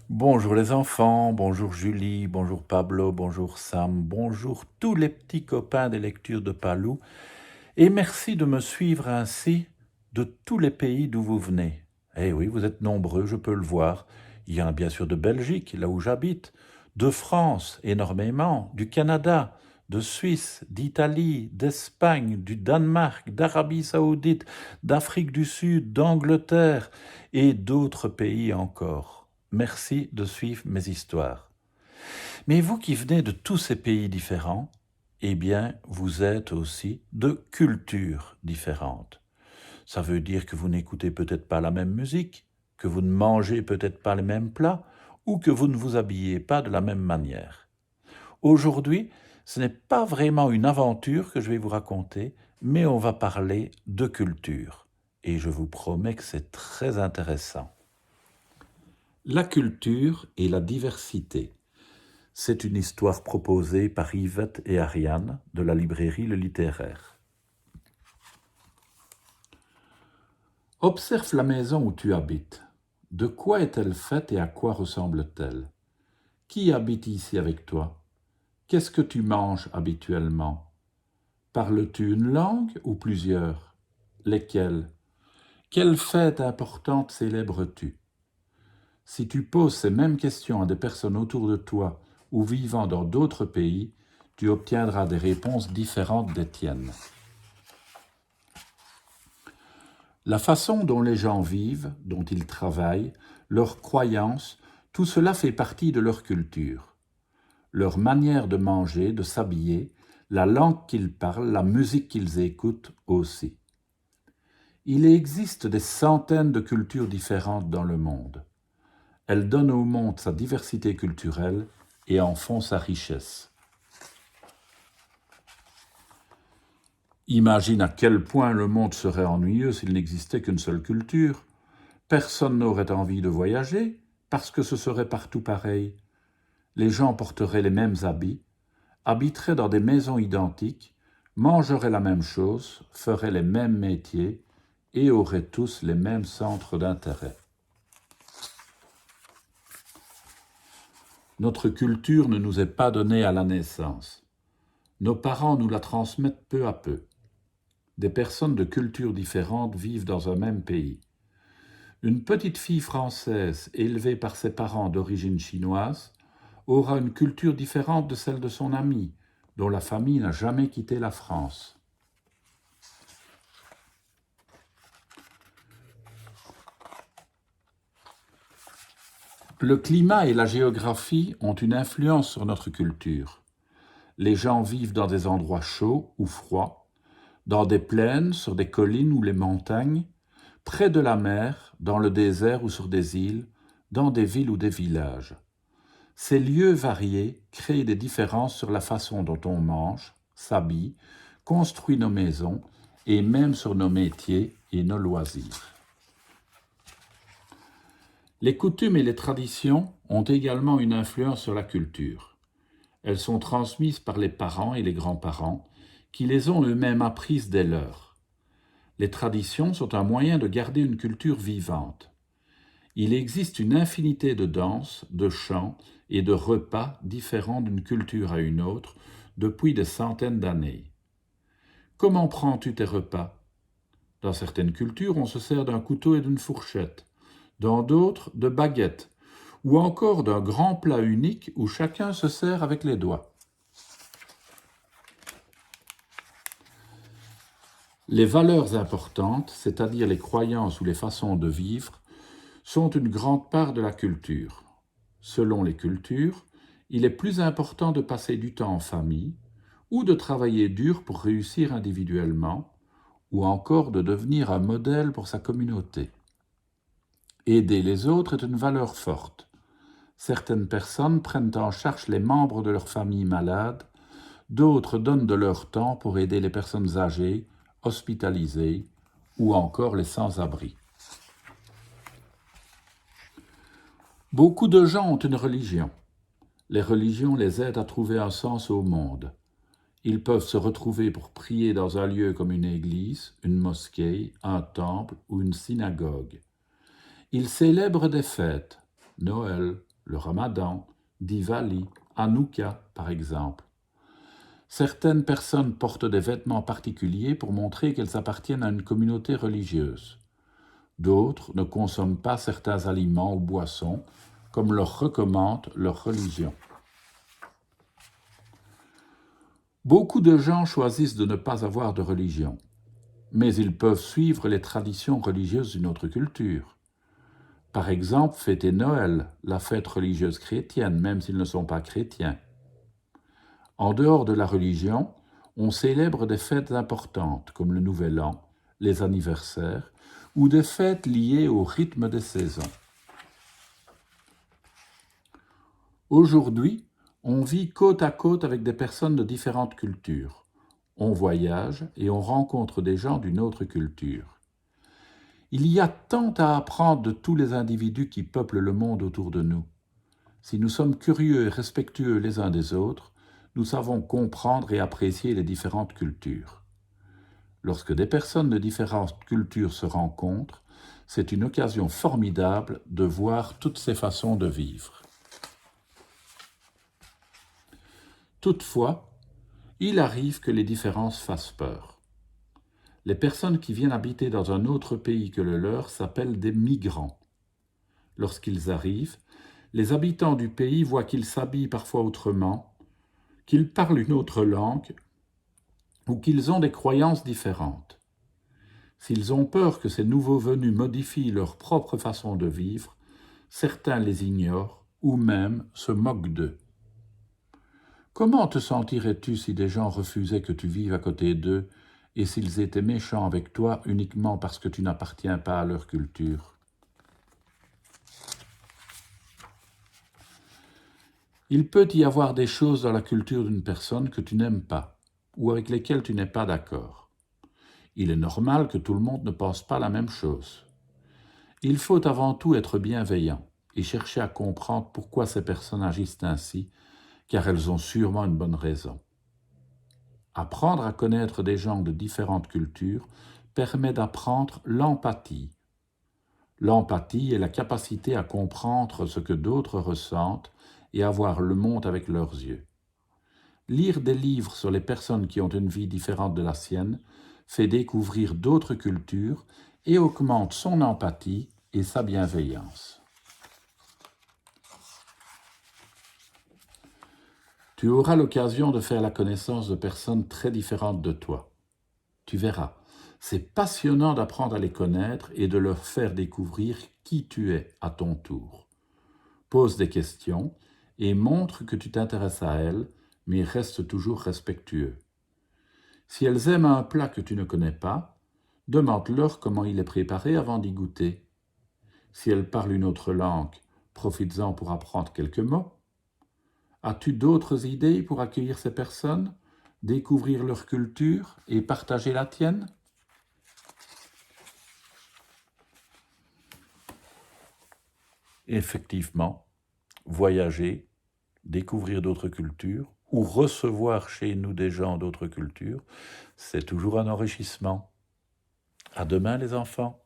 Bonjour les enfants, bonjour Julie, bonjour Pablo, bonjour Sam, bonjour tous les petits copains des lectures de Palou, et merci de me suivre ainsi de tous les pays d'où vous venez. Eh oui, vous êtes nombreux, je peux le voir. Il y en a bien sûr de Belgique, là où j'habite, de France, énormément, du Canada, de Suisse, d'Italie, d'Espagne, du Danemark, d'Arabie Saoudite, d'Afrique du Sud, d'Angleterre et d'autres pays encore. Merci de suivre mes histoires. Mais vous qui venez de tous ces pays différents, eh bien, vous êtes aussi de cultures différentes. Ça veut dire que vous n'écoutez peut-être pas la même musique, que vous ne mangez peut-être pas les mêmes plats, ou que vous ne vous habillez pas de la même manière. Aujourd'hui, ce n'est pas vraiment une aventure que je vais vous raconter, mais on va parler de culture. Et je vous promets que c'est très intéressant. La culture et la diversité. C'est une histoire proposée par Yvette et Ariane de la librairie Le Littéraire. Observe la maison où tu habites. De quoi est-elle faite et à quoi ressemble-t-elle? Qui habite ici avec toi? Qu'est-ce que tu manges habituellement? Parles-tu une langue ou plusieurs? Lesquelles? Quelle fête importante célèbres-tu? Si tu poses ces mêmes questions à des personnes autour de toi ou vivant dans d'autres pays, tu obtiendras des réponses différentes des tiennes. La façon dont les gens vivent, dont ils travaillent, leurs croyances, tout cela fait partie de leur culture. Leur manière de manger, de s'habiller, la langue qu'ils parlent, la musique qu'ils écoutent aussi. Il existe des centaines de cultures différentes dans le monde. Elles donnent au monde sa diversité culturelle et en font sa richesse. Imagine à quel point le monde serait ennuyeux s'il n'existait qu'une seule culture. Personne n'aurait envie de voyager parce que ce serait partout pareil. Les gens porteraient les mêmes habits, habiteraient dans des maisons identiques, mangeraient la même chose, feraient les mêmes métiers et auraient tous les mêmes centres d'intérêt. Notre culture ne nous est pas donnée à la naissance. Nos parents nous la transmettent peu à peu. Des personnes de cultures différentes vivent dans un même pays. Une petite fille française élevée par ses parents d'origine chinoise aura une culture différente de celle de son amie, dont la famille n'a jamais quitté la France. Le climat et la géographie ont une influence sur notre culture. Les gens vivent dans des endroits chauds ou froids, dans des plaines, sur des collines ou les montagnes, près de la mer, dans le désert ou sur des îles, dans des villes ou des villages. Ces lieux variés créent des différences sur la façon dont on mange, s'habille, construit nos maisons et même sur nos métiers et nos loisirs. Les coutumes et les traditions ont également une influence sur la culture. Elles sont transmises par les parents et les grands-parents, qui les ont eux-mêmes apprises dès lors. Les traditions sont un moyen de garder une culture vivante. Il existe une infinité de danses, de chants et de repas différents d'une culture à une autre depuis des centaines d'années. Comment prends-tu tes repas? Dans certaines cultures, on se sert d'un couteau et d'une fourchette, dans d'autres, de baguettes, ou encore d'un grand plat unique où chacun se sert avec les doigts. Les valeurs importantes, c'est-à-dire les croyances ou les façons de vivre, sont une grande part de la culture. Selon les cultures, il est plus important de passer du temps en famille ou de travailler dur pour réussir individuellement ou encore de devenir un modèle pour sa communauté. Aider les autres est une valeur forte. Certaines personnes prennent en charge les membres de leur famille malades, d'autres donnent de leur temps pour aider les personnes âgées, hospitalisées ou encore les sans-abri. Beaucoup de gens ont une religion. Les religions les aident à trouver un sens au monde. Ils peuvent se retrouver pour prier dans un lieu comme une église, une mosquée, un temple ou une synagogue. Ils célèbrent des fêtes, Noël, le Ramadan, Diwali, Hanouka par exemple. Certaines personnes portent des vêtements particuliers pour montrer qu'elles appartiennent à une communauté religieuse. D'autres ne consomment pas certains aliments ou boissons, comme leur recommande leur religion. Beaucoup de gens choisissent de ne pas avoir de religion, mais ils peuvent suivre les traditions religieuses d'une autre culture. Par exemple, fêter Noël, la fête religieuse chrétienne, même s'ils ne sont pas chrétiens. En dehors de la religion, on célèbre des fêtes importantes comme le Nouvel An, les anniversaires ou des fêtes liées au rythme des saisons. Aujourd'hui, on vit côte à côte avec des personnes de différentes cultures. On voyage et on rencontre des gens d'une autre culture. Il y a tant à apprendre de tous les individus qui peuplent le monde autour de nous. Si nous sommes curieux et respectueux les uns des autres, nous savons comprendre et apprécier les différentes cultures. Lorsque des personnes de différentes cultures se rencontrent, c'est une occasion formidable de voir toutes ces façons de vivre. Toutefois, il arrive que les différences fassent peur. Les personnes qui viennent habiter dans un autre pays que le leur s'appellent des migrants. Lorsqu'ils arrivent, les habitants du pays voient qu'ils s'habillent parfois autrement, qu'ils parlent une autre langue ou qu'ils ont des croyances différentes. S'ils ont peur que ces nouveaux venus modifient leur propre façon de vivre, certains les ignorent ou même se moquent d'eux. Comment te sentirais-tu si des gens refusaient que tu vives à côté d'eux et s'ils étaient méchants avec toi uniquement parce que tu n'appartiens pas à leur culture? Il peut y avoir des choses dans la culture d'une personne que tu n'aimes pas ou avec lesquelles tu n'es pas d'accord. Il est normal que tout le monde ne pense pas la même chose. Il faut avant tout être bienveillant et chercher à comprendre pourquoi ces personnes agissent ainsi, car elles ont sûrement une bonne raison. Apprendre à connaître des gens de différentes cultures permet d'apprendre l'empathie. L'empathie est la capacité à comprendre ce que d'autres ressentent et à voir le monde avec leurs yeux. Lire des livres sur les personnes qui ont une vie différente de la sienne fait découvrir d'autres cultures et augmente son empathie et sa bienveillance. Tu auras l'occasion de faire la connaissance de personnes très différentes de toi. Tu verras, c'est passionnant d'apprendre à les connaître et de leur faire découvrir qui tu es à ton tour. Pose des questions et montre que tu t'intéresses à elles, mais reste toujours respectueux. Si elles aiment un plat que tu ne connais pas, demande-leur comment il est préparé avant d'y goûter. Si elles parlent une autre langue, profites-en pour apprendre quelques mots. As-tu d'autres idées pour accueillir ces personnes, découvrir leur culture et partager la tienne? Effectivement, voyager, découvrir d'autres cultures ou recevoir chez nous des gens d'autres cultures, c'est toujours un enrichissement. À demain les enfants.